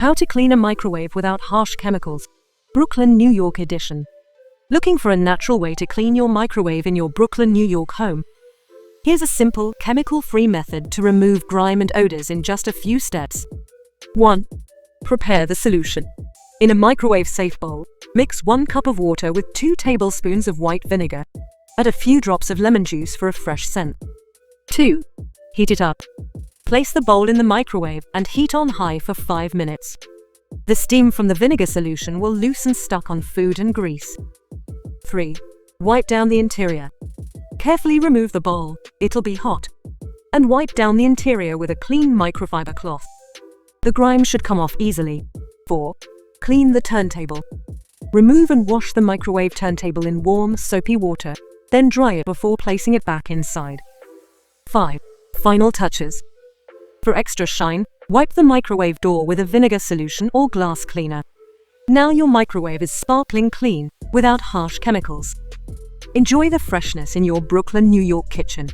How to clean a microwave without harsh chemicals. Brooklyn, New York edition. Looking for a natural way to clean your microwave in your Brooklyn, New York home? Here's a simple, chemical-free method to remove grime and odors in just a few steps. 1. Prepare the solution. In a microwave-safe bowl, mix 1 cup of water with 2 tablespoons of white vinegar. Add a few drops of lemon juice for a fresh scent. 2. Heat it up. Place the bowl in the microwave and heat on high for 5 minutes. The steam from the vinegar solution will loosen stuck on food and grease. 3. Wipe down the interior. Carefully remove the bowl, it'll be hot, and wipe down the interior with a clean microfiber cloth. The grime should come off easily. 4. Clean the turntable. Remove and wash the microwave turntable in warm, soapy water, then dry it before placing it back inside. 5. Final touches. For extra shine, wipe the microwave door with a vinegar solution or glass cleaner. Now your microwave is sparkling clean, without harsh chemicals. Enjoy the freshness in your Brooklyn, New York kitchen.